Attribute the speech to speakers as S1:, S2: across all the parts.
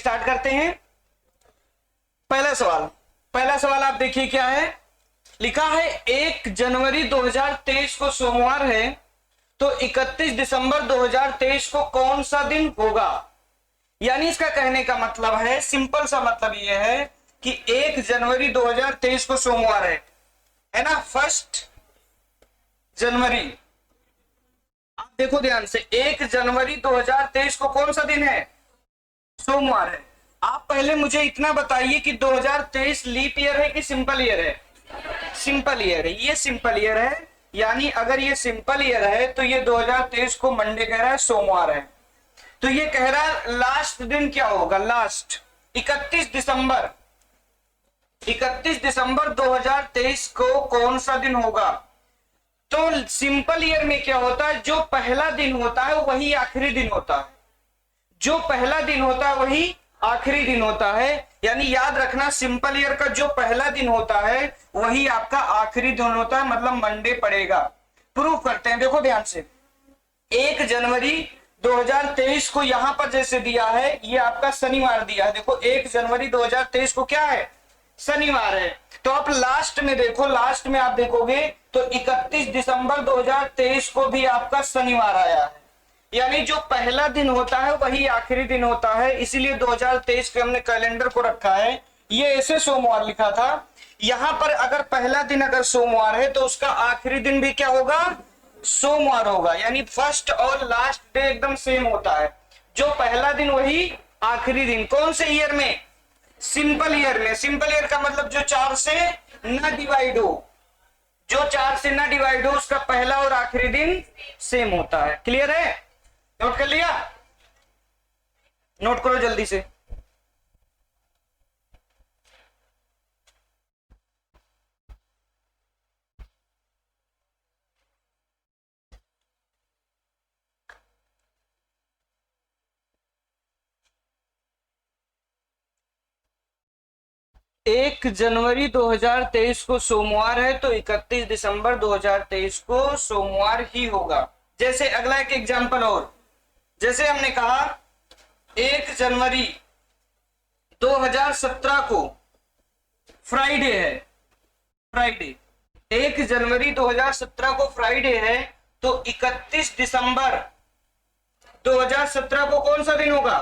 S1: Start करते हैं। पहला सवाल आप देखिए क्या है लिखा है। 1 जनवरी 2023 को सोमवार है, तो 31 दिसंबर 2023 को कौन सा दिन होगा। यानी इसका कहने का मतलब है, सिंपल सा मतलब यह है कि 1 जनवरी 2023 को सोमवार है ना। 1 जनवरी, आप देखो ध्यान से, 1 जनवरी 2023 को कौन सा दिन है, सोमवार है। आप पहले मुझे इतना बताइए कि 2023 लीप ईयर है कि सिंपल ईयर है। सिंपल ईयर है, ये सिंपल ईयर है। यानी अगर ये सिंपल ईयर है तो ये 2023 को मंडे कह रहा है, सोमवार है। तो ये कह रहा है लास्ट दिन क्या होगा, लास्ट 31 दिसंबर 2023 को कौन सा दिन होगा। तो सिंपल ईयर में क्या होता है, जो पहला दिन होता है वही आखिरी दिन होता है। जो पहला दिन होता है वही आखिरी दिन होता है। यानी याद रखना, सिंपल ईयर का जो पहला दिन होता है वही आपका आखिरी दिन होता है, मतलब मंडे पड़ेगा। प्रूव करते हैं, देखो ध्यान से। 1 जनवरी 2023 को यहां पर जैसे दिया है, ये आपका शनिवार दिया है। देखो 1 जनवरी 2023 को क्या है, शनिवार है। तो आप लास्ट में देखो, लास्ट में आप देखोगे तो 31 दिसंबर 2023 को भी आपका शनिवार आया है। यानी जो पहला दिन होता है वही आखिरी दिन होता है। इसीलिए 2023 के हमने कैलेंडर को रखा है, ये ऐसे सोमवार लिखा था। यहां पर अगर पहला दिन अगर सोमवार है तो उसका आखिरी दिन भी क्या होगा, सोमवार होगा। यानी फर्स्ट और लास्ट डे एकदम सेम होता है। जो पहला दिन वही आखिरी दिन। कौन से ईयर में, सिंपल ईयर में। सिंपल ईयर का मतलब जो 4 से न डिवाइड हो, जो 4 से न डिवाइड हो उसका पहला और आखिरी दिन सेम होता है। क्लियर है, नोट कर लिया, नोट करो जल्दी से। एक जनवरी 2023 को सोमवार है, तो 31 दिसंबर 2023 को सोमवार ही होगा। जैसे अगला एक एग्जांपल और, जैसे हमने कहा 1 जनवरी 2017 को फ्राइडे है, फ्राइडे 1 जनवरी 2017 को फ्राइडे है, तो 31 दिसंबर 2017 को कौन सा दिन होगा,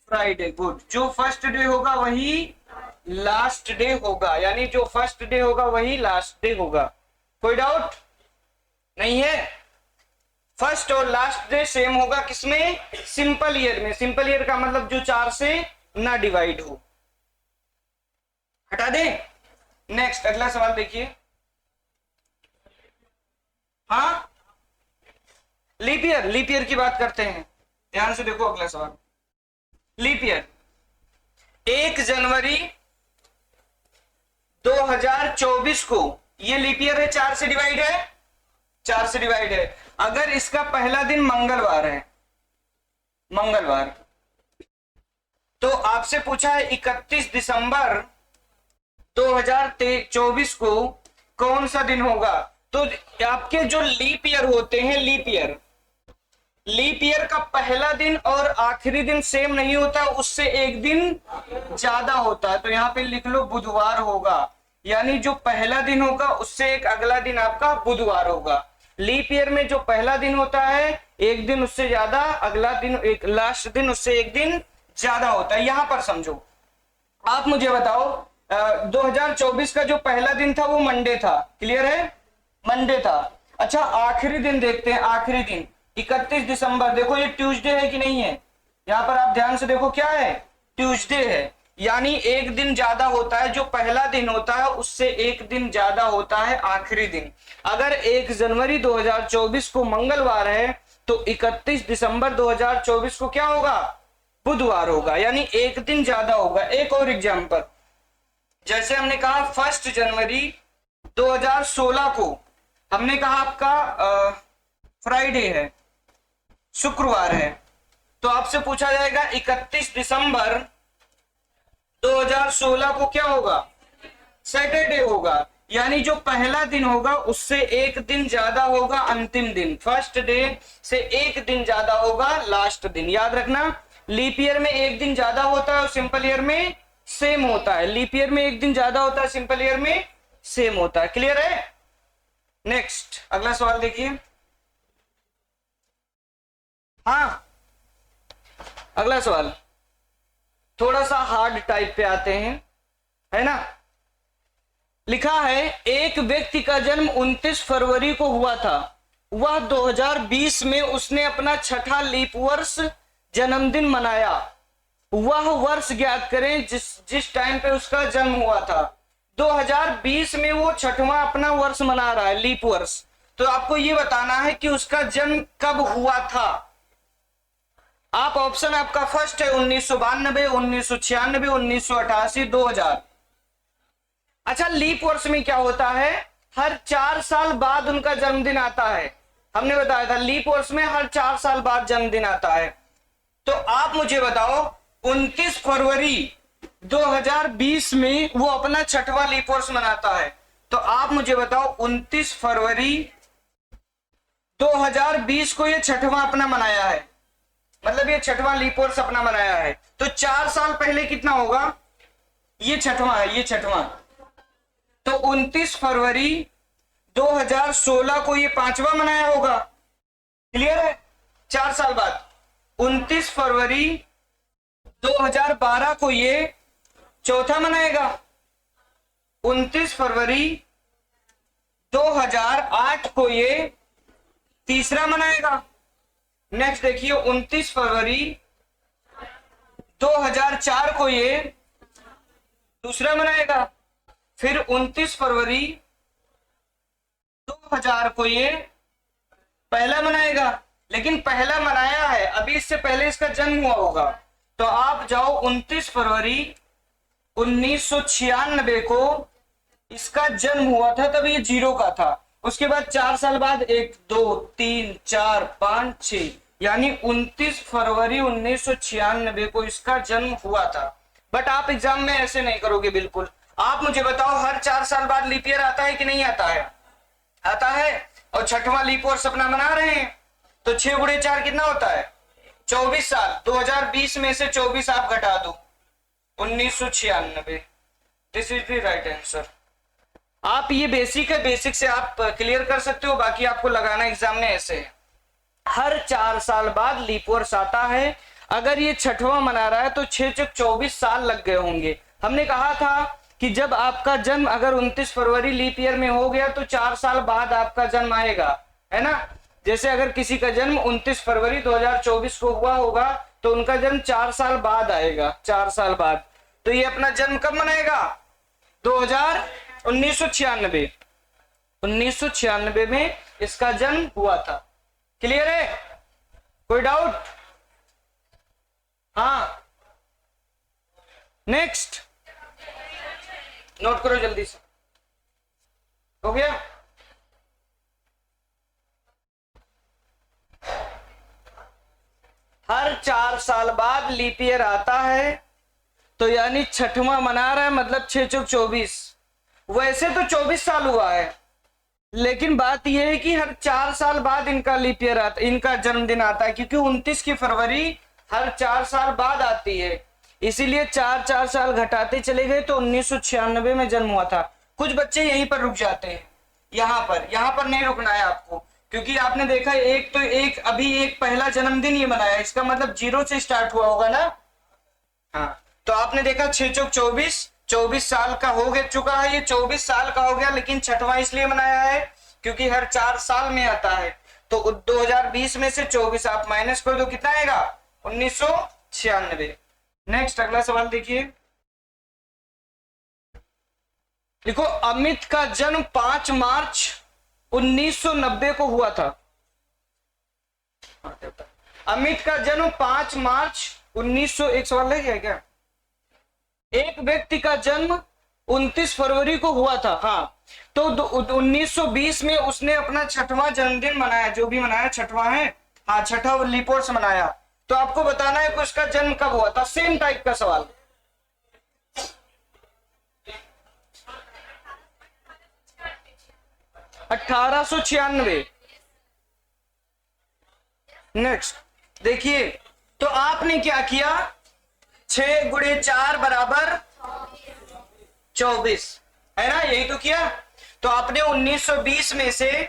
S1: फ्राइडे। गुड, जो फर्स्ट डे होगा वही लास्ट डे होगा। यानी जो फर्स्ट डे होगा वही लास्ट डे होगा। कोई डाउट नहीं है। फर्स्ट और लास्ट डे सेम होगा किसमें, सिंपल ईयर में। सिंपल ईयर का मतलब जो 4 से ना डिवाइड हो। हटा दे। नेक्स्ट अगला सवाल देखिए। हाँ, लीप ईयर, लीप ईयर की बात करते हैं, ध्यान से देखो अगला सवाल। लीप ईयर 1 जनवरी 2024 को, ये लीप ईयर है, 4 से डिवाइड है, 4 से डिवाइड है। अगर इसका पहला दिन मंगलवार है, मंगलवार, तो आपसे पूछा है 31 दिसंबर 2024 को कौन सा दिन होगा। तो आपके जो लीप ईयर होते हैं, लीप ईयर का पहला दिन और आखिरी दिन सेम नहीं होता, उससे एक दिन ज्यादा होता है। तो यहां पे लिख लो बुधवार होगा। यानी जो पहला दिन होगा उससे एक अगला दिन आपका बुधवार होगा। लीप ईयर में जो पहला दिन होता है एक दिन उससे ज्यादा, अगला दिन एक लास्ट दिन उससे एक दिन ज्यादा होता है। यहां पर समझो, आप मुझे बताओ 2024 का जो पहला दिन था वो मंडे था, क्लियर है, मंडे था। अच्छा, आखिरी दिन देखते हैं। आखिरी दिन 31 दिसंबर, देखो ये ट्यूसडे है कि नहीं है, यहां पर आप ध्यान से देखो क्या है, ट्यूसडे है। यानी एक दिन ज्यादा होता है, जो पहला दिन होता है उससे एक दिन ज्यादा होता है आखिरी दिन। अगर 1 जनवरी 2024 को मंगलवार है तो 31 दिसंबर 2024 को क्या होगा, बुधवार होगा। यानी एक दिन ज्यादा होगा। एक और एग्जांपल, जैसे हमने कहा 1 जनवरी 2016 को हमने कहा आपका फ्राइडे है, शुक्रवार है, तो आपसे पूछा जाएगा 31 दिसंबर 2016 को क्या होगा, सैटरडे होगा। यानी जो पहला दिन होगा उससे एक दिन ज्यादा होगा अंतिम दिन, फर्स्ट डे से एक दिन ज्यादा होगा लास्ट दिन। याद रखना, लीप ईयर में एक दिन ज्यादा होता है और सिंपल ईयर में सेम होता है। लीप ईयर में एक दिन ज्यादा होता है, सिंपल ईयर में सेम होता है। क्लियर है? नेक्स्ट अगला सवाल देखिए। हाँ, अगला सवाल थोड़ा सा हार्ड टाइप पे आते हैं, है ना। लिखा है एक व्यक्ति का जन्म 29 फरवरी को हुआ था। वह 2020 में उसने अपना छठा लीप वर्ष जन्मदिन मनाया। वह वर्ष ज्ञात करें जिस टाइम पे उसका जन्म हुआ था। 2020 में वो छठवां अपना वर्ष मना रहा है, लीप वर्ष। तो आपको ये बताना है कि उसका जन्म कब हुआ था। आप ऑप्शन आपका फर्स्ट है 1992, 1996, 1988, 2000। अच्छा, लीप वर्ष में क्या होता है, हर 4 साल बाद उनका जन्मदिन आता है। हमने बताया था लीप वर्ष में हर 4 साल बाद जन्मदिन आता है। तो आप मुझे बताओ 29 फरवरी 2020 में वो अपना छठवां लीप वर्ष मनाता है। तो आप मुझे बताओ 29 फरवरी 2020 को ये छठवां अपना मनाया है, मतलब ये छठवां लीप वर्ष अपना मनाया है। तो 4 साल पहले कितना होगा, ये छठवां है, ये छठवां। तो 29 फरवरी 2016 को ये 5वां मनाया होगा। क्लियर है? 4 साल बाद 29 फरवरी 2012 को ये चौथा मनाएगा। 29 फरवरी 2008 को ये तीसरा मनाएगा। नेक्स्ट देखिए 29 फरवरी 2004 को ये दूसरा मनाएगा। फिर 29 फरवरी 2000 को ये पहला मनाएगा। लेकिन पहला मनाया है, अभी इससे पहले इसका जन्म हुआ होगा। तो आप जाओ 29 फरवरी 1996 को इसका जन्म हुआ था, तब ये 0 का था। उसके बाद 4 साल बाद 1 2 3 4 5 6, यानी 29 फरवरी 1996 को इसका जन्म हुआ था। बट आप एग्जाम में ऐसे नहीं करोगे बिल्कुल। आप मुझे बताओ हर 4 साल बाद लीप ईयर आता है कि नहीं आता है? आता है। और छठवां लीप वर्ष अपना मना रहे हैं। तो 6 गुणे 4 कितना होता है? 24 साल। 2020 में से 24 आप घटा दो, 1996। This is the right answer. आप ये बेसिक है, बेसिक से आप क्लियर कर सकते हो, बाकी आपको लगाना एग्जाम में ऐसे है। हर 4 साल बाद लीप वर्ष आता है। अगर ये छठवां मना रहा है तो 6 चौक 24 साल लग गए होंगे। हमने कहा था कि जब आपका जन्म अगर 29 फरवरी लीप ईयर में हो गया तो 4 साल बाद आपका जन्म आएगा, है ना। जैसे अगर किसी का जन्म 29 फरवरी 2024 को हुआ होगा तो उनका जन्म 4 साल बाद आएगा, 4 साल बाद। तो ये अपना जन्म कब मनाएगा? 1996। 1996 में इसका जन्म हुआ था। क्लियर है? कोई डाउट? हाँ, नेक्स्ट नोट करो जल्दी से। हो गया? हर 4 साल बाद लीप ईयर आता है, तो यानी छठवां मना रहा है, मतलब 6 चौक 24। वैसे तो 24 साल हुआ है, लेकिन बात यह है कि हर 4 साल बाद इनका लीप ईयर आता, इनका जन्मदिन आता है, क्योंकि 29 की फरवरी हर 4 साल बाद आती है। इसीलिए 4 साल घटाते चले गए तो 1996 में जन्म हुआ था। कुछ बच्चे यहीं पर रुक जाते हैं, यहाँ पर नहीं रुकना है आपको, क्योंकि आपने देखा अभी एक पहला जन्मदिन ये मनाया, इसका मतलब 0 से स्टार्ट हुआ होगा ना। हाँ, तो आपने देखा 6 चौक 24 साल का हो गया चुका है, ये 24 साल का हो गया। लेकिन छठवां इसलिए मनाया है क्योंकि हर 4 साल में आता है। तो 2020 में से 24 आप माइनस कर दो, कितना आएगा? 1996। नेक्स्ट अगला सवाल देखिए। देखो, अमित का जन्म 5 मार्च 1990 को हुआ था। अमित का जन्म 5 मार्च 1901 सवाल है क्या? एक व्यक्ति का जन्म 29 फरवरी को हुआ था। हाँ, तो 1920 में उसने अपना छठवां जन्मदिन मनाया, जो भी मनाया छठवां है। हाँ, छठा लीप वर्ष मनाया। तो आपको बताना है कि उसका जन्म कब हुआ था। सेम टाइप का सवाल। (1896). नेक्स्ट देखिए, तो तो आपने क्या किया, 6 गुणे 4 बराबर 24, है ना, यही तो किया। तो आपने 1920 में से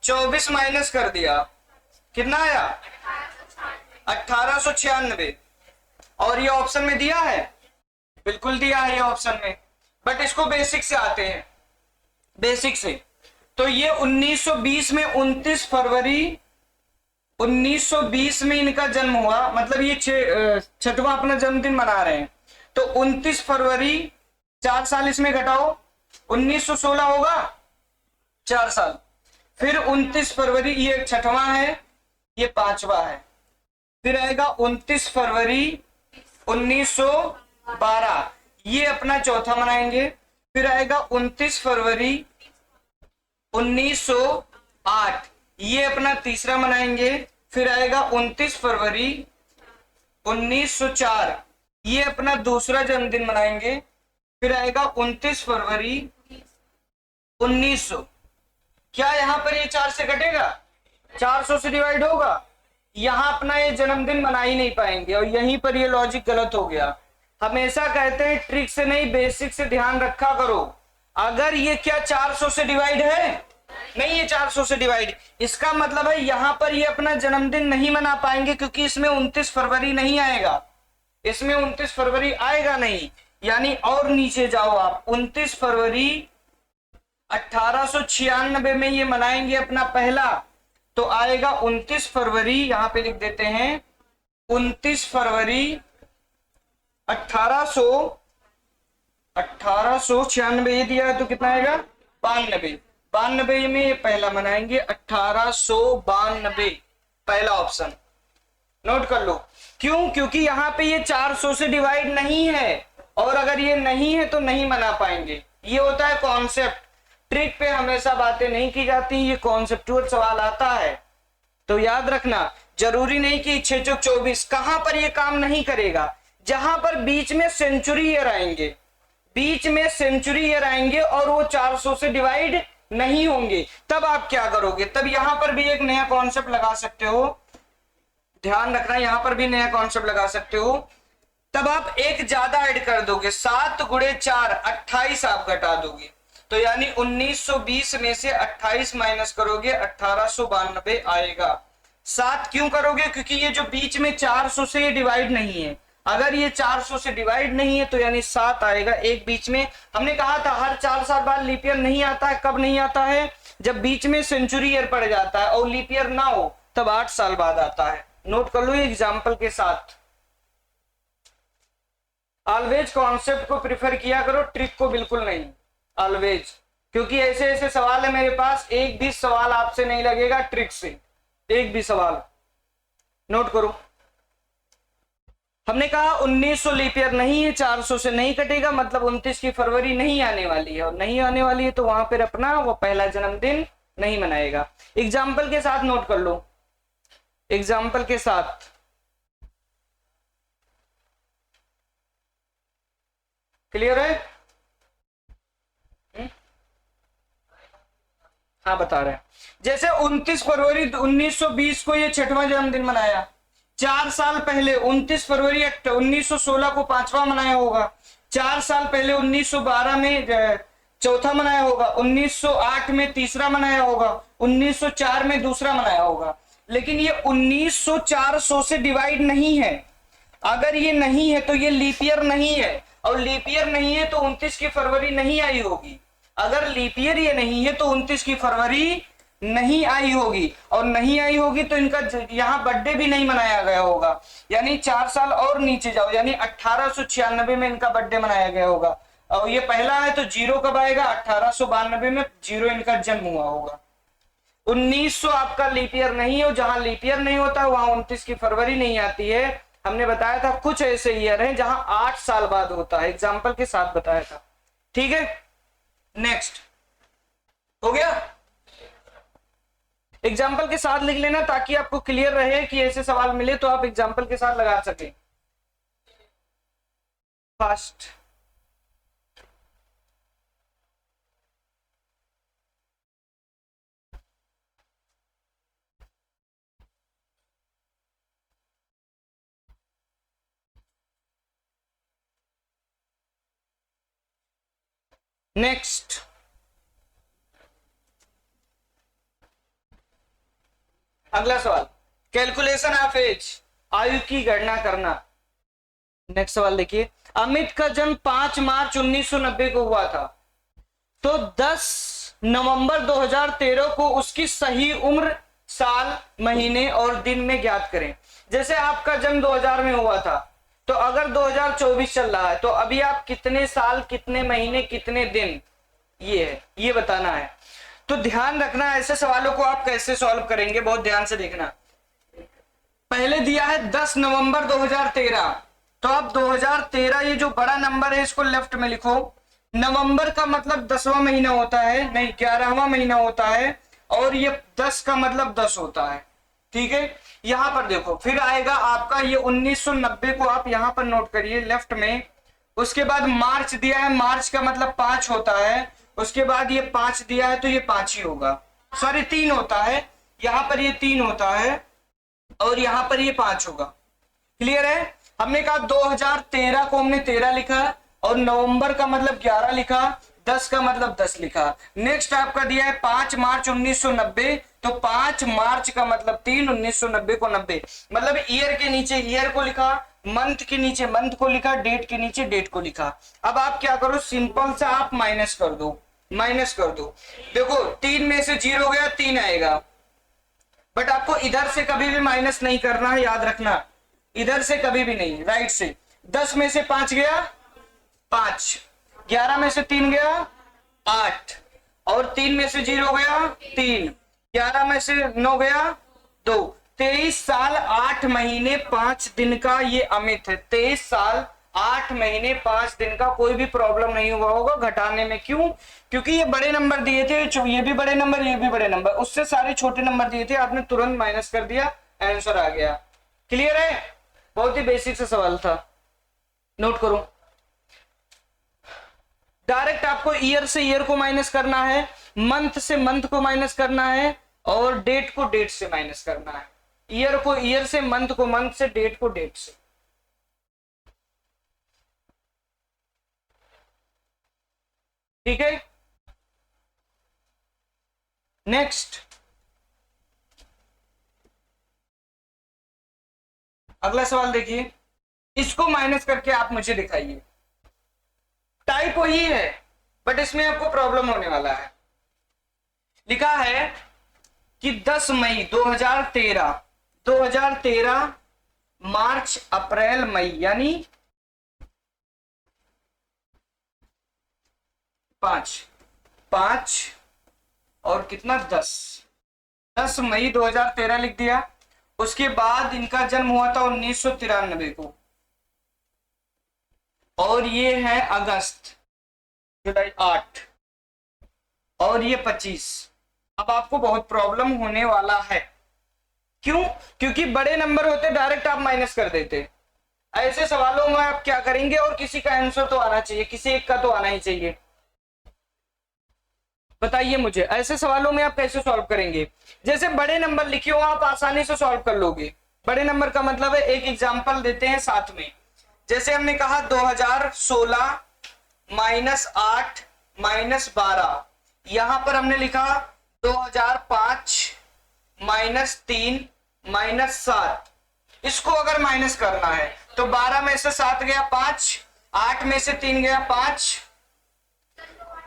S1: 24 माइनस कर दिया, कितना आया 1896। और ये ऑप्शन में दिया है, बिल्कुल दिया है ये ऑप्शन में, बट इसको बेसिक से आते हैं, बेसिक से। तो ये 1920 में 29 फरवरी 1920 में इनका जन्म हुआ, मतलब ये छठवां अपना जन्मदिन मना रहे हैं। तो 29 फरवरी, 4 साल इसमें घटाओ, 1916 होगा, 4 साल। फिर 29 फरवरी, ये छठवां है, ये 5वां है। फिर आएगा 29 फरवरी 1912, ये अपना चौथा मनाएंगे। फिर आएगा 29 फरवरी 1908, ये अपना तीसरा मनाएंगे। फिर आएगा 29 फरवरी 1904, ये अपना दूसरा जन्मदिन मनाएंगे। फिर आएगा 29 फरवरी 1900, क्या यहां पर ये 4 से कटेगा, 400 से डिवाइड होगा, यहां अपना ये जन्मदिन मना ही नहीं पाएंगे, और यहीं पर ये लॉजिक गलत हो गया। हमेशा कहते हैं ट्रिक से नहीं बेसिक से ध्यान रखा करो। अगर ये क्या 400 से डिवाइड है, नहीं ये 400 से डिवाइड, इसका मतलब है यहां पर ये अपना जन्मदिन नहीं मना पाएंगे, क्योंकि इसमें 29 फरवरी नहीं आएगा, इसमें 29 फरवरी आएगा नहीं। यानी और नीचे जाओ आप, 29 फरवरी 1896 में ये मनाएंगे अपना पहला, तो आएगा 29 फरवरी, यहां पे लिख देते हैं 29 फरवरी 1896, ये दिया है तो कितना आएगा 92, 92 में ये पहला मनाएंगे, 1892 पहला ऑप्शन नोट कर लो। क्यों, क्योंकि यहां पे ये 400 से डिवाइड नहीं है, और अगर ये नहीं है तो नहीं मना पाएंगे। ये होता है कॉन्सेप्ट, ट्रिक पे हमेशा बातें नहीं की जाती, ये कॉन्सेप्टुअल सवाल आता है तो याद रखना। जरूरी नहीं कि 6 चौक 24, कहां पर ये काम नहीं करेगा, जहां पर बीच में सेंचुरी ईयर आएंगे, बीच में सेंचुरी ईयर आएंगे और वो 400 से डिवाइड नहीं होंगे, तब आप क्या करोगे, तब यहां पर भी एक नया कॉन्सेप्ट लगा सकते हो, ध्यान रखना, यहां पर भी नया कॉन्सेप्ट लगा सकते हो। तब आप एक ज्यादा ऐड कर दोगे, 7 गुणे 4 28 आप घटा दोगे, तो यानी 1920 में से 28 माइनस करोगे 1892 आएगा। 7 क्यों करोगे, क्योंकि ये जो बीच में 400 से ये डिवाइड नहीं है, अगर ये 400 से डिवाइड नहीं है तो यानी 7 आएगा। एक बीच में हमने कहा था हर 4 साल बाद लीप ईयर नहीं आता है, कब नहीं आता है, जब बीच में सेंचुरी ईयर पड़ जाता है, और लीप ईयर ना हो तब 8 साल बाद आता है। नोट कर लो एग्जाम्पल के साथ। ऑलवेज कॉन्सेप्ट को प्रिफर किया करो, ट्रिक को बिल्कुल नहीं, ऑलवेज, क्योंकि ऐसे ऐसे सवाल है मेरे पास, एक भी सवाल आपसे नहीं लगेगा ट्रिक से, एक भी सवाल। नोट करो, हमने कहा 1900 लीप ईयर नहीं है, 400 से नहीं कटेगा, मतलब 29 की फरवरी नहीं आने वाली है, और नहीं आने वाली है तो वहां पर अपना वो पहला जन्मदिन नहीं मनाएगा। एग्जाम्पल के साथ नोट कर लो, एग्जाम्पल के साथ। क्लियर है? हाँ बता रहे हैं, जैसे 29 फरवरी 1920 को ये 6वां जन्मदिन मनाया, 4 साल पहले 29 फरवरी 1916 को 5वां मनाया होगा, 4 साल पहले 1912 में चौथा मनाया होगा, 1908 में तीसरा मनाया होगा, 1904 में दूसरा मनाया होगा। लेकिन ये 1900 400 से डिवाइड नहीं है, अगर ये नहीं है तो ये लीप ईयर नहीं है, और लीप ईयर नहीं है तो 29 की फरवरी नहीं आई होगी। अगर लीप ईयर ये नहीं है तो 29 की फरवरी नहीं आई होगी, और नहीं आई होगी तो इनका यहाँ बर्थडे भी नहीं मनाया गया होगा, यानी 4 साल और नीचे जाओ, यानी 1896 में इनका बर्थडे मनाया गया होगा, और ये पहला है तो 0 कब आएगा, 1892 में 0 इनका जन्म हुआ होगा। 1900 आपका लीप ईयर नहीं है, जहां लीप ईयर नहीं होता वहां 29 की फरवरी नहीं आती है। हमने बताया था कुछ ऐसे ईयर हैं जहां 8 साल बाद होता है, एग्जाम्पल के साथ बताया था। ठीक है, नेक्स्ट हो गया, एग्जाम्पल के साथ लिख लेना ताकि आपको क्लियर रहे कि ऐसे सवाल मिले तो आप एग्जाम्पल के साथ लगा सके। फर्स्ट नेक्स्ट, अगला सवाल, कैलकुलेशन ऑफ एज, आयु की गणना करना। नेक्स्ट सवाल देखिए, अमित का जन्म 5 मार्च 1990 को हुआ था, तो 10 नवंबर 2013 को उसकी सही उम्र, साल, महीने और दिन में ज्ञात करें। जैसे आपका जन्म 2000 में हुआ था, तो अगर 2024 चल रहा है तो अभी आप कितने साल, कितने महीने, कितने दिन, ये है, ये बताना है। तो ध्यान रखना, ऐसे सवालों को आप कैसे सॉल्व करेंगे, बहुत ध्यान से देखना। पहले दिया है 10 नवंबर 2013, तो आप 2013, ये जो बड़ा नंबर है इसको लेफ्ट में लिखो। नवंबर का मतलब 10वां महीना होता है, नहीं 11वां महीना होता है, और ये 10 का मतलब 10 होता है, ठीक है। यहां पर देखो, फिर आएगा आपका ये 1990 को आप यहां पर नोट करिए लेफ्ट में। उसके बाद मार्च दिया है, मार्च का मतलब 5 होता है। उसके बाद ये 5 दिया है, तो ये 5 ही होगा, सॉरी 3 होता है, यहां पर ये 3 होता है और यहां पर ये 5 होगा। क्लियर है? हमने कहा 2013 को हमने 13 लिखा और नवंबर का मतलब 11 लिखा, 10 का मतलब 10 लिखा। नेक्स्ट आपका दिया है 5 मार्च 1990, तो 5 मार्च का मतलब 3, 1990 को 90, मतलब ईयर के नीचे ईयर को लिखा, मंथ के नीचे मंथ को लिखा, डेट के नीचे डेट को लिखा। अब आप क्या करो, सिंपल सा आप माइनस कर दो, माइनस कर दो। देखो 3 में से 0 गया, 3 आएगा, बट आपको इधर से कभी भी माइनस नहीं करना है, याद रखना, इधर से कभी भी नहीं, राइट से। 10 में से 5 गया 5, 11 में से 3 गया 8, और 3 में से 0 गया 3, 11 में से 9 गया 2, 23 साल 8 महीने 5 दिन का ये अमित है। 23 साल 8 महीने 5 दिन का, कोई भी प्रॉब्लम नहीं हुआ होगा घटाने में। क्यों? क्योंकि ये बड़े नंबर दिए थे, ये भी बड़े नंबर, ये भी बड़े नंबर, उससे सारे छोटे नंबर दिए थे, आपने तुरंत माइनस कर दिया, आंसर आ गया। क्लियर है? बहुत ही बेसिक सा सवाल था, नोट करो। डायरेक्ट आपको ईयर से ईयर को माइनस करना है, मंथ से मंथ को माइनस करना है, और डेट को डेट से माइनस करना है। ईयर को ईयर से, मंथ को मंथ से, डेट को डेट से। ठीक है, नेक्स्ट, अगला सवाल देखिए, इसको माइनस करके आप मुझे दिखाइए। टाइप वही है, बट इसमें आपको प्रॉब्लम होने वाला है। लिखा है कि 10 मई 2013 मार्च अप्रैल मई, यानी 5 और कितना 10 मई 2013 लिख दिया। उसके बाद इनका जन्म हुआ था 1993 को, और ये है अगस्त, जुलाई 8, और ये 25। अब आपको बहुत प्रॉब्लम होने वाला है। क्यों? क्योंकि बड़े नंबर होते डायरेक्ट आप माइनस कर देते। ऐसे सवालों में आप क्या करेंगे, और किसी का आंसर तो आना चाहिए, किसी एक का तो आना ही चाहिए। बताइए मुझे, ऐसे सवालों में आप कैसे सॉल्व करेंगे? जैसे बड़े नंबर लिखे हो आप आसानी से सॉल्व कर लोगे। बड़े नंबर का मतलब है, एक एग्जांपल देते हैं साथ में। जैसे हमने कहा 2016 -8 -12, यहां पर हमने लिखा 2005 -3 -7। इसको अगर माइनस करना है तो 12 में से 7 गया 5, 8 में से 3 गया 5,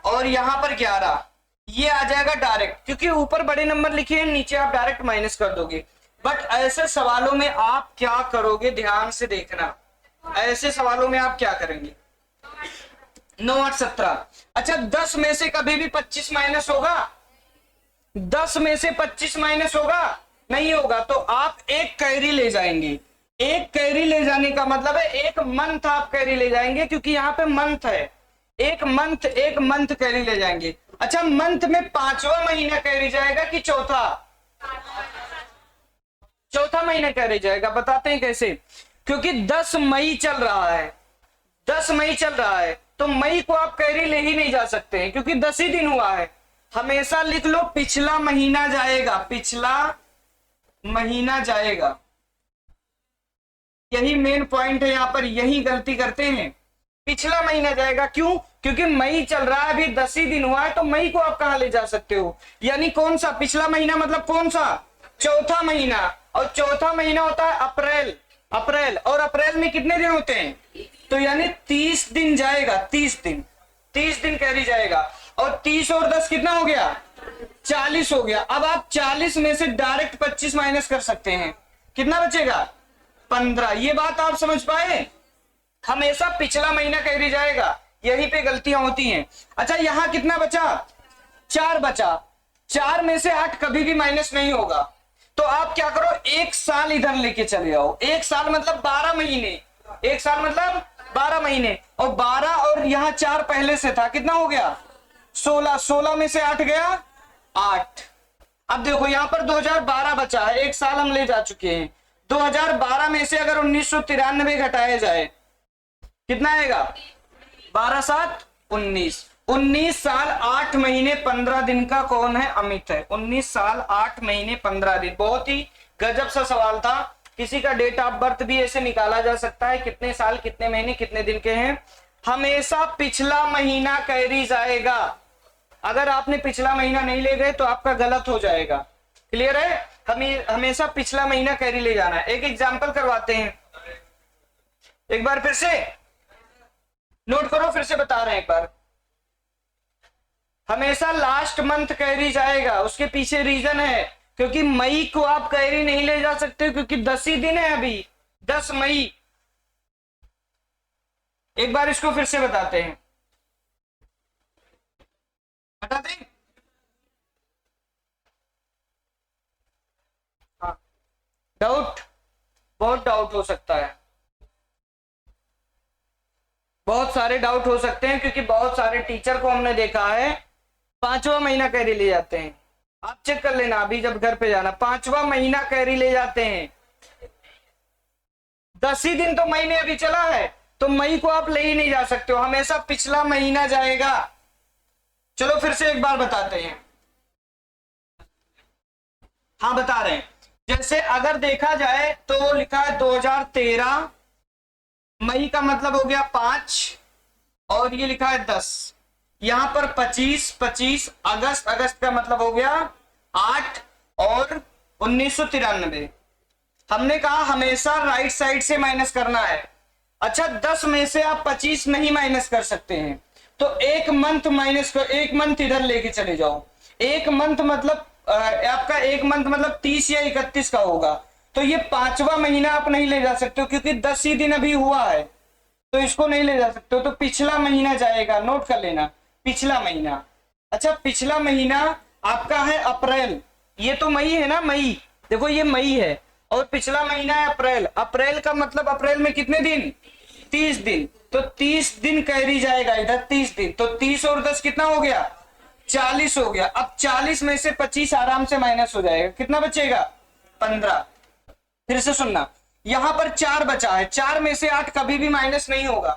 S1: और यहां पर 11, ये आ जाएगा डायरेक्ट, क्योंकि ऊपर बड़े नंबर लिखे हैं, नीचे आप डायरेक्ट माइनस कर दोगे। बट ऐसे सवालों में आप क्या करोगे, ध्यान से देखना। ऐसे सवालों में आप क्या करेंगे? 9 8 17। अच्छा, 10 में से कभी भी 25 माइनस होगा? 10 में से 25 माइनस होगा? नहीं होगा। तो आप एक कैरी ले जाएंगे। एक कैरी ले जाने का मतलब है एक मंथ आप कैरी ले जाएंगे, क्योंकि यहाँ पे मंथ है। एक मंथ कैरी ले जाएंगे। अच्छा, मंथ में 5वां महीना कैरी जाएगा कि चौथा? चौथा महीना कैरी जाएगा। बताते हैं कैसे। क्योंकि 10 मई चल रहा है, 10 मई चल रहा है, तो मई को आप कैरी ले ही नहीं जा सकते हैं, क्योंकि 10 ही दिन हुआ है। हमेशा लिख लो पिछला महीना जाएगा, पिछला महीना जाएगा। यही मेन पॉइंट है, यहां पर यही गलती करते हैं। पिछला महीना जाएगा। क्यों? क्योंकि मई चल रहा है, अभी 10 ही दिन हुआ है, तो मई को आप कहां ले जा सकते हो? यानी कौन सा पिछला महीना मतलब कौन सा? चौथा महीना। और चौथा महीना होता है अप्रैल। अप्रैल, और अप्रैल में कितने दिन होते हैं? तो यानी 30 दिन जाएगा, 30 दिन, 30 दिन कैरी जाएगा। और 30 और 10 कितना हो गया? 40 हो गया। अब आप 40 में से डायरेक्ट 25 माइनस कर सकते हैं, कितना बचेगा? 15। ये बात आप समझ पाए? हमेशा पिछला महीना कैरी जाएगा, यहीं पे गलतियां होती हैं। अच्छा, यहां कितना बचा? 4 बचा। 4 में से 8 कभी भी माइनस नहीं होगा। तो आप क्या करो, 1 साल इधर लेके चले आओ। 1 साल मतलब 12 महीने। 1 साल मतलब 12 महीने, और 12 और यहाँ 4 पहले से था, कितना हो गया? 16। 16 में से 8 गया, 8। अब देखो यहाँ पर 2012 बचा है, 1 साल हम ले जा चुके हैं। 2012 में से अगर 1993 घटाया जाए, कितना आएगा? 12 7 19। 19 साल 8 महीने 15 दिन का कौन है? अमित है। 19 साल 8 महीने 15 दिन। बहुत ही गजब सा सवाल था। किसी का डेट ऑफ बर्थ भी ऐसे निकाला जा सकता है, कितने साल कितने महीने कितने दिन के हैं। हमेशा पिछला महीना कैरी जाएगा। अगर आपने पिछला महीना नहीं ले गए तो आपका गलत हो जाएगा। क्लियर है? हमें हमेशा पिछला महीना कैरी ले जाना है। एक एग्जाम्पल करवाते हैं, एक बार फिर से नोट करो, फिर से बता रहे हैं एक बार। हमेशा लास्ट मंथ कैरी जाएगा। उसके पीछे रीजन है, क्योंकि मई को आप कैरी नहीं ले जा सकते, क्योंकि 10 ही दिन है अभी, 10 मई। एक बार इसको फिर से बताते हैं, बताते हैं। हाँ, डाउट, बहुत डाउट हो सकता है, बहुत सारे डाउट हो सकते हैं, क्योंकि बहुत सारे टीचर को हमने देखा है 5वां महीना कैरी ले जाते हैं। आप चेक कर लेना अभी जब घर पे जाना, 5वां महीना कैरी ले जाते हैं। 10 ही दिन तो मई में अभी चला है, तो मई को आप ले ही नहीं जा सकते हो, हमेशा पिछला महीना जाएगा। चलो फिर से एक बार बताते हैं। हाँ बता रहे हैं, जैसे अगर देखा जाए तो लिखा है 2013, मई का मतलब हो गया 5, और ये लिखा है 10। यहां पर 25, 25 अगस्त, अगस्त का मतलब हो गया 8, और 1993। हमने कहा हमेशा राइट साइड से माइनस करना है। अच्छा, 10 में से आप 25 नहीं माइनस कर सकते हैं, तो एक मंथ माइनस कर, एक मंथ इधर लेके चले जाओ। एक मंथ मतलब आपका एक मंथ मतलब 30 या 31 का होगा, तो ये 5वां महीना आप नहीं ले जा सकते हो, क्योंकि 10 ही दिन अभी हुआ है, तो इसको नहीं ले जा सकते हो। तो पिछला महीना जाएगा, नोट कर लेना, पिछला महीना। अच्छा, पिछला महीना आपका है अप्रैल। ये तो मई है ना, मई, देखो ये मई है, और पिछला महीना है अप्रैल। अप्रैल का मतलब अप्रैल में कितने दिन? 30 दिन। तो 30 दिन कैरी जाएगा इधर, 30 दिन। तो 30 और 10 कितना हो गया? 40 हो गया। अब 40 में से 25 आराम से माइनस हो जाएगा, कितना बचेगा? 15। फिर से सुनना, यहां पर 4 बचा है, 4 में से 8 कभी भी माइनस नहीं होगा,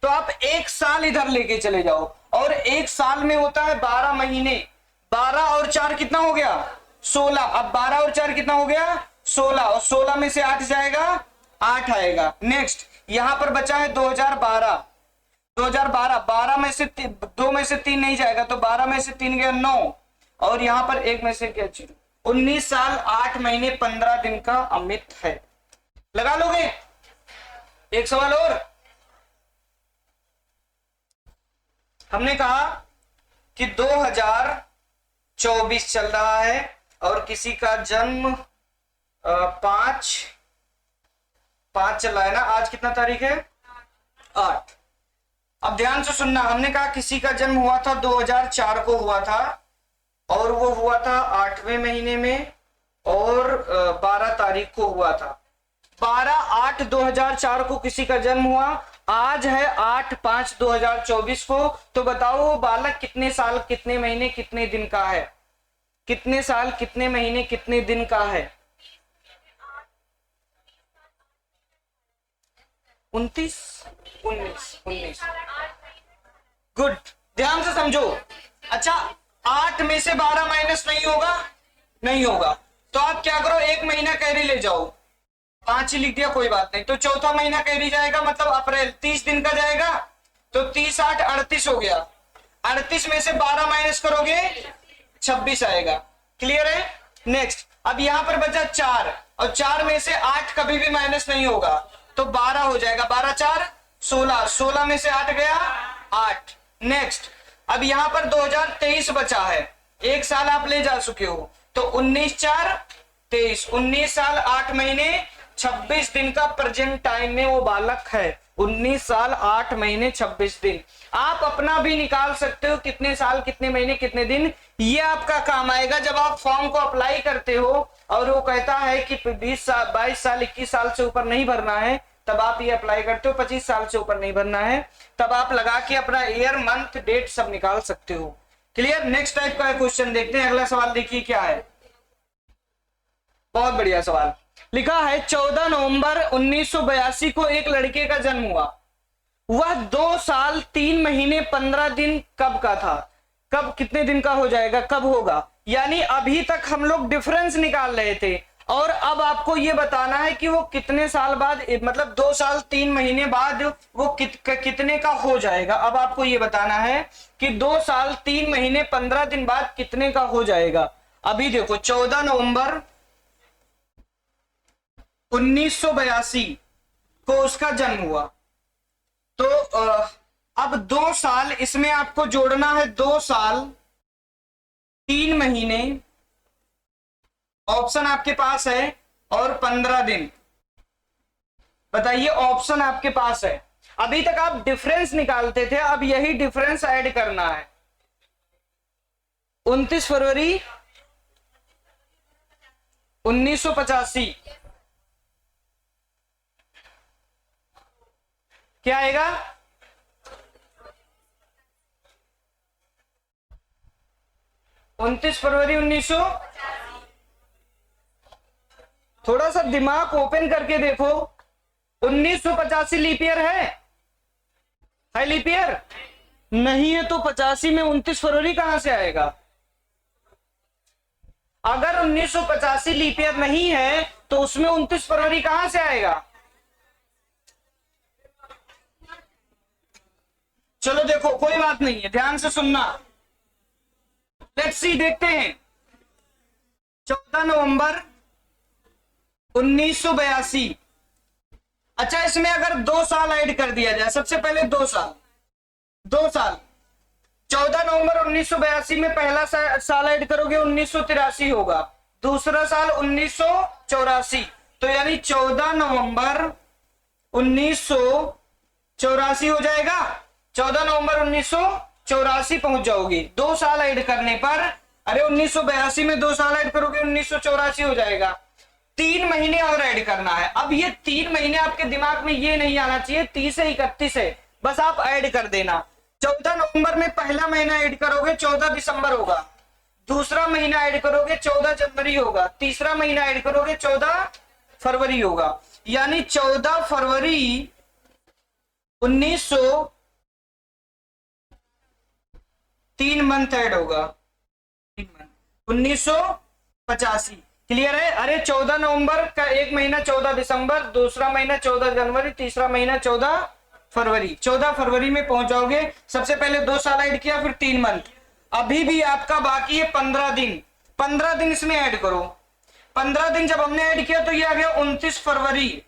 S1: तो आप 1 साल इधर लेके चले जाओ, और 1 साल में होता है 12 महीने। 12 और 4 कितना हो गया? 16। अब 12 और 4 कितना हो गया? 16, और 16 में से 8 जाएगा, 8 आएगा। नेक्स्ट यहां पर बचा है 2012। 2012, 12 में से 2 में से 3 नहीं जाएगा, तो 12 में से 3 गया 9, और यहां पर 1 में से क्या? 19 साल 8 महीने 15 दिन का अमित है। लगा लोगे? एक सवाल और। हमने कहा कि 2024 चल रहा है, और किसी का जन्म 5 चल रहा है ना। आज कितना तारीख है? 8। अब ध्यान से सुनना, हमने कहा किसी का जन्म हुआ था 2004 को हुआ था, और वो हुआ था 8वें महीने में, और 12 तारीख को हुआ था। 12/8/2004 को किसी का जन्म हुआ, आज है 8/5/2024 को। तो बताओ वो बालक कितने साल कितने महीने कितने दिन का है? कितने साल कितने महीने कितने दिन का है? 29, 19। गुड, ध्यान से समझो। अच्छा, 8 में से 12 माइनस नहीं होगा, नहीं होगा, तो आप क्या करो, 1 महीना कैरी ले जाओ। 5 ही लिख दिया, कोई बात नहीं। तो चौथा महीना कैरी जाएगा, मतलब अप्रैल, 30 दिन का जाएगा, तो 30 8 38 हो गया। 38 में से 12 माइनस करोगे 26 आएगा। क्लियर है? नेक्स्ट, अब यहां पर बचा 4 और 4 में से 8 कभी भी माइनस नहीं होगा तो 12 हो जाएगा। 12 4 16, 16 में से 8 गया 8। नेक्स्ट, अब यहां पर 2023 बचा है, एक साल आप ले जा चुके हो तो 19 4 23, 19 साल 8 महीने 26 दिन का प्रेजेंट टाइम में वो बालक है। 19 साल 8 महीने 26 दिन। आप अपना भी निकाल सकते हो कितने साल कितने महीने कितने दिन, ये आपका काम आएगा जब आप फॉर्म को अप्लाई करते हो और वो कहता है कि 20 साल 22 साल 21 साल से ऊपर नहीं भरना है, तब आप ये अप्लाई करते हो। 25 साल से ऊपर नहीं भरना है, तब आप लगा के अपना ईयर मंथ डेट सब निकाल सकते हो। क्लियर? नेक्स्ट टाइप का क्वेश्चन देखते हैं। अगला सवाल देखिए क्या है, बहुत बढ़िया सवाल लिखा है। 14 नवंबर 1982 को एक लड़के का जन्म हुआ। वह 2 साल 3 महीने 15 दिन कब का था? कब कितने दिन का हो जाएगा, कब होगा? यानी अभी तक हम लोग डिफरेंस निकाल रहे थे और अब आपको यह बताना है कि वो कितने साल बाद, मतलब 2 साल 3 महीने बाद वो कितने का हो जाएगा। अब आपको ये बताना है कि 2 साल 3 महीने 15 दिन बाद कितने का हो जाएगा। अभी देखो 14 नवंबर 1982 को उसका जन्म हुआ, तो अब 2 साल इसमें आपको जोड़ना है। 2 साल 3 महीने ऑप्शन आपके पास है और 15 दिन। बताइए, ऑप्शन आपके पास है। अभी तक आप डिफरेंस निकालते थे, अब यही डिफरेंस ऐड करना है। 29 फरवरी 1985 क्या आएगा? उनतीस फरवरी 1900। थोड़ा सा दिमाग ओपन करके देखो, 1985 लीप ईयर है लीप ईयर? नहीं है तो 85 में 29 फरवरी कहां से आएगा? अगर 1985 लीप ईयर नहीं है तो उसमें 29 फरवरी कहां से आएगा? चलो देखो, कोई बात नहीं है, ध्यान से सुनना। लेट्स सी, देखते हैं। 14 नवंबर 1982। अच्छा, इसमें अगर 2 साल ऐड कर दिया जाए, सबसे पहले 2 साल 14 नवंबर 1982 में पहला साल ऐड करोगे 1983 होगा, दूसरा साल 1984, तो यानी 14 नवंबर 1984 हो जाएगा। 14 नवंबर 1984 पहुंच जाओगे 2 साल ऐड करने पर। अरे 1982 में 2 साल ऐड करोगे 1984 हो जाएगा। 3 महीने और ऐड करना है। अब ये 3 महीने आपके दिमाग में ये नहीं आना चाहिए 30 से 31 है, बस आप ऐड कर देना। 14 नवंबर में पहला महीना ऐड करोगे 14 दिसंबर होगा, दूसरा महीना ऐड करोगे 14 जनवरी होगा, तीसरा महीना ऐड करोगे 14 फरवरी होगा। यानी 14 फरवरी 1900 3 मंथ ऐड होगा, 1985। क्लियर है? अरे 14 नवंबर का एक महीना 14 दिसंबर, दूसरा महीना 14 जनवरी, तीसरा महीना 14 फरवरी। 14 फरवरी में पहुंच जाओगे। सबसे पहले 2 साल ऐड किया, फिर 3 मंथ। अभी भी आपका बाकी है 15 दिन। 15 दिन इसमें ऐड करो। 15 दिन जब हमने ऐड किया तो ये आ गया 29 फरवरी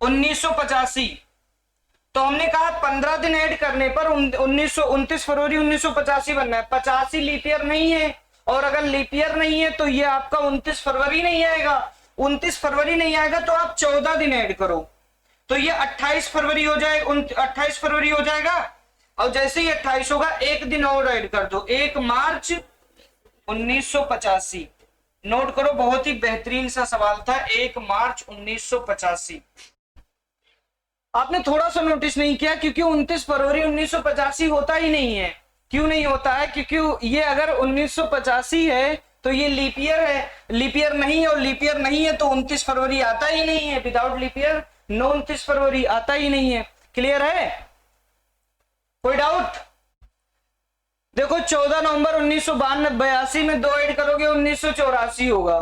S1: 1985। तो हमने कहा 15 दिन ऐड करने पर 29 फरवरी 1985 बनना है। 85 लीप ईयर नहीं है, और अगर लीप ईयर नहीं है तो ये आपका 29 फरवरी नहीं आएगा। 29 फरवरी नहीं आएगा तो आप 14 दिन ऐड करो, तो ये 28 फरवरी हो जाएगा। 28 फरवरी हो जाएगा, और जैसे ही 28 होगा एक दिन और ऐड कर दो, 1 मार्च 1985। नोट करो, बहुत ही बेहतरीन सा सवाल था, 1 मार्च 1985। आपने थोड़ा सा नोटिस नहीं किया, क्योंकि 29 फरवरी 1985 होता ही नहीं है। क्यों नहीं होता है? क्योंकि ये अगर 1985 है तो ये लीप ईयर है, लीप ईयर नहीं है, और लीप ईयर नहीं है तो 29 फरवरी आता ही नहीं है। विदाउट लीप ईयर 29 फरवरी आता ही नहीं है। क्लियर है? कोई डाउट? देखो 14 नवंबर 1982 में 2 ऐड करोगे 1984 होगा,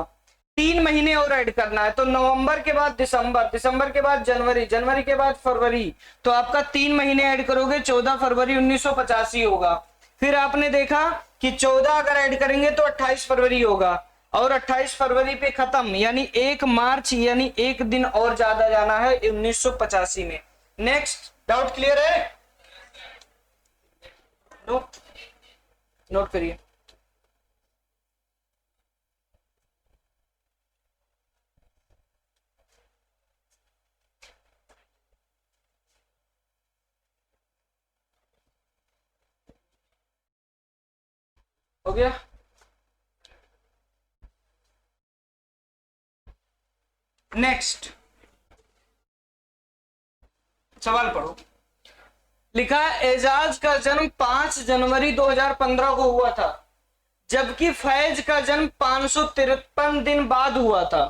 S1: 3 महीने और ऐड करना है। तो नवंबर के बाद दिसंबर, दिसंबर के बाद जनवरी, जनवरी के बाद फरवरी, तो आपका 3 महीने ऐड करोगे 14 फरवरी 1985 होगा। फिर आपने देखा कि 14 अगर ऐड करेंगे तो 28 फरवरी होगा, और 28 फरवरी पे खत्म, यानी 1 मार्च, यानी एक दिन और ज्यादा जाना है 1985 में। नेक्स्ट, डाउट क्लियर है? नोट नोट करिए। हो गया? नेक्स्ट सवाल पढ़ो। लिखा है एजाज का जन्म 5 जनवरी 2015 को हुआ था, जबकि फैज का जन्म 553 दिन बाद हुआ था।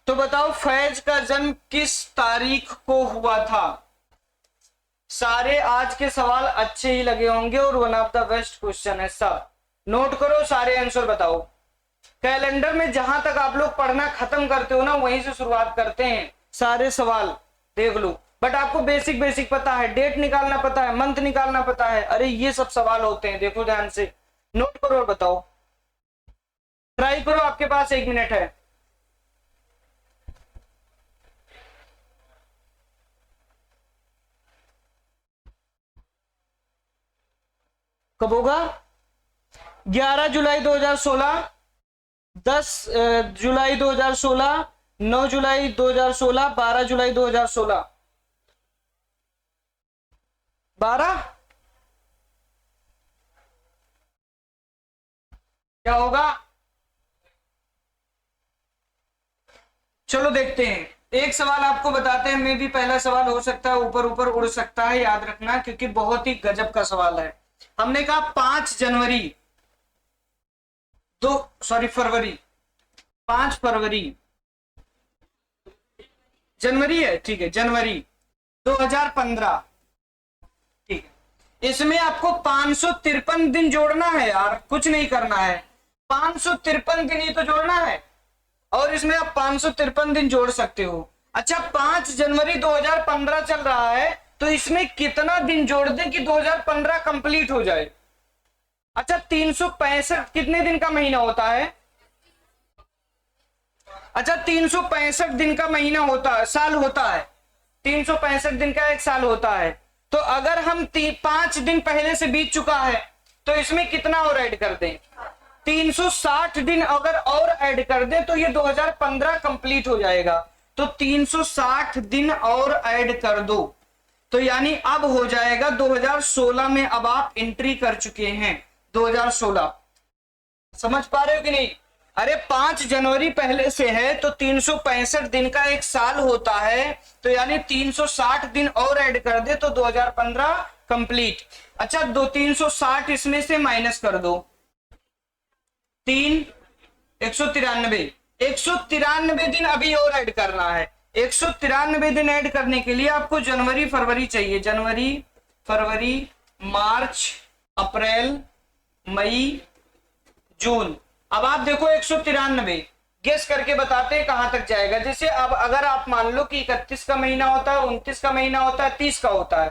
S1: तो बताओ फैज का जन्म किस तारीख को हुआ था? सारे आज के सवाल अच्छे ही लगे होंगे और one of the best question है। सब नोट करो, सारे आंसर बताओ। कैलेंडर में जहां तक आप लोग पढ़ना खत्म करते हो ना, वहीं से शुरुआत करते हैं। सारे सवाल देख लो, बट आपको बेसिक बेसिक पता है, डेट निकालना पता है, मंथ निकालना पता है, अरे ये सब सवाल होते हैं। देखो ध्यान से, नोट करो और बताओ। ट्राई करो, आपके पास 1 मिनट है। कब होगा? 11 जुलाई 2016, 10 जुलाई 2016, 9 जुलाई 2016, 12 जुलाई 2016। 12 क्या होगा? चलो देखते हैं। एक सवाल आपको बताते हैं, मे भी पहला सवाल हो सकता है ऊपर ऊपर उड़ सकता है, याद रखना, क्योंकि बहुत ही गजब का सवाल है। हमने कहा 5 जनवरी फरवरी, 5 फरवरी, जनवरी है, ठीक है, जनवरी 2015, ठीक है। इसमें आपको 553 दिन जोड़ना है यार, कुछ नहीं करना है, 553 दिन ही तो जोड़ना है, और इसमें आप 553 दिन जोड़ सकते हो। अच्छा, 5 जनवरी 2015 चल रहा है, तो इसमें कितना दिन जोड़ दें कि 2015 कंप्लीट हो जाए? अच्छा, 365 कितने दिन का महीना होता है? अच्छा, 365 दिन का महीना होता है, साल होता है, 365 दिन का एक साल होता है। तो अगर हम 5 दिन पहले से बीत चुका है, तो इसमें कितना और ऐड कर दें? 360 दिन अगर और ऐड कर दें तो ये 2015 कंप्लीट हो जाएगा। तो 360 दिन और ऐड कर दो, तो यानी अब हो जाएगा 2016 में। अब आप एंट्री कर चुके हैं 2016। समझ पा रहे हो कि नहीं? अरे 5 जनवरी पहले से है तो 365 दिन का एक साल होता है, तो यानी 360 दिन और ऐड कर दे तो 2015 कंप्लीट। अच्छा, 360 इसमें से माइनस कर दो, 193 दिन अभी और ऐड करना है। 193 दिन ऐड करने के लिए आपको जनवरी फरवरी चाहिए, जनवरी फरवरी मार्च अप्रैल मई जून। अब आप देखो 193 गेस करके बताते हैं कहां तक जाएगा। जैसे अब अगर आप मान लो कि 31 का महीना होता है, 29 का महीना होता है, 30 का होता है,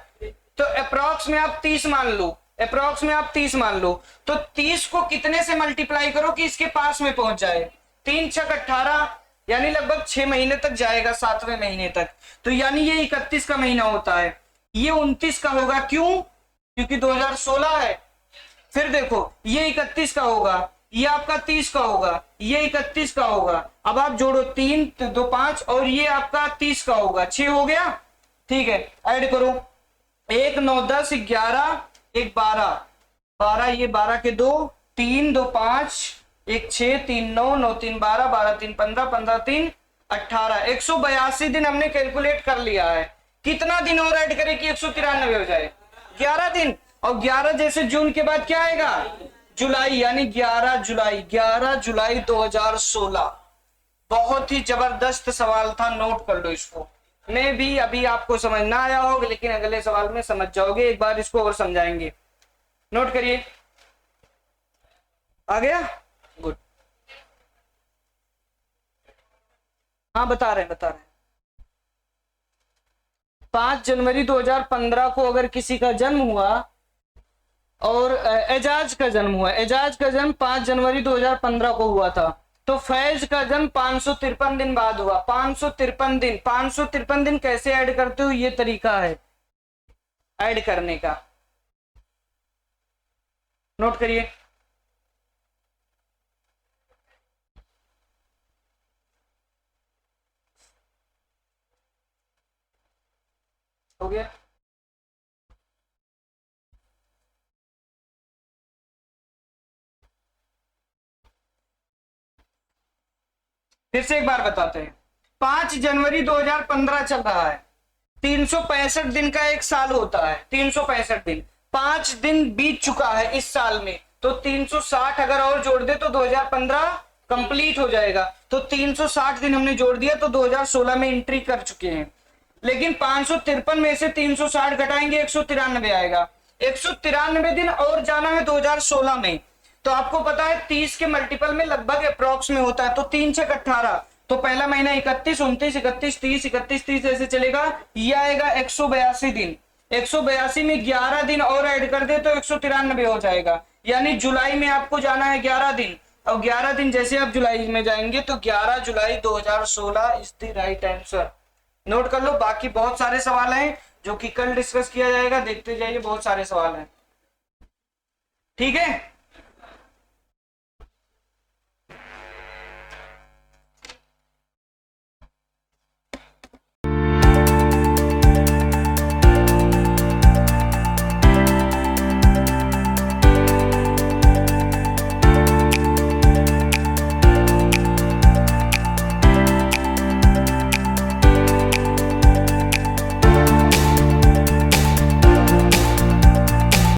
S1: तो अप्रॉक्स में आप 30 मान लो, अप्रॉक्स में आप 30 मान लो। तो 30 को कितने से मल्टीप्लाई करो कि इसके पास में पहुंच जाए? 3 छक 18, यानी लगभग 6 महीने तक जाएगा, 7वें महीने तक। तो यानी ये 31 का महीना होता है, ये 29 का होगा। क्यों? क्योंकि 2016 है। फिर देखो ये 31 का होगा, ये आपका 30 का होगा, ये 31 का होगा। अब आप जोड़ो 3 2 5 और ये आपका 30 का होगा, 6 हो गया। ठीक है, ऐड करो 1 9 10 11 1 12 12, ये 12 के 2 3 2 5 1 6 3 9 9 3 12 12 3 15 15 3 18, 182 दिन हमने कैलकुलेट कर लिया है। कितना दिन और ऐड करें कि 193 हो जाए? 11 दिन। और 11 जैसे जून के बाद क्या आएगा? जुलाई, यानी 11 जुलाई, 11 जुलाई 2016। बहुत ही जबरदस्त सवाल था, नोट कर लो इसको। मैं भी अभी आपको समझ ना आया होगा, लेकिन अगले सवाल में समझ जाओगे। एक बार इसको और समझाएंगे, नोट करिए। आ गया? गुड। हाँ बता रहे हैं, बता रहे हैं। 5 जनवरी 2015 को अगर किसी का जन्म हुआ और एजाज का जन्म हुआ, एजाज का जन्म 5 जनवरी 2015 को हुआ था, तो फैज का जन्म 553 दिन बाद हुआ। 553 दिन, 553 दिन कैसे ऐड करते हो, ये तरीका है ऐड करने का, नोट करिए। हो गया। फिर से एक बार बताते हैं। 5 जनवरी 2015 चल रहा है, 365 दिन का एक साल होता है, 365 दिन, 5 दिन बीत चुका है इस साल में, तो 360 अगर और जोड़ दे तो 2015 कंप्लीट हो जाएगा। तो 360 दिन हमने जोड़ दिया तो 2016 में एंट्री कर चुके हैं। लेकिन 553 में से 360 घटाएंगे 193 आएगा, 193 दिन और जाना है 2016 में। तो आपको पता है 30 के मल्टीपल में लगभग अप्रोक्स में होता है, तो 3 6 18, तो पहला महीना 31 29 31 30 31 30 ऐसे चलेगा, ये आएगा 182 दिन। 182 में 11 दिन और ऐड कर दे तो 193 हो जाएगा, यानी जुलाई में आपको जाना है 11 दिन, और 11 दिन जैसे आप जुलाई में जाएंगे तो 11 जुलाई 2016 is the right answer. Note कर लो। बाकी बहुत सारे सवाल हैं जो कि कल डिस्कस किया जाएगा, देखते जाइए, बहुत सारे सवाल हैं, ठीक है।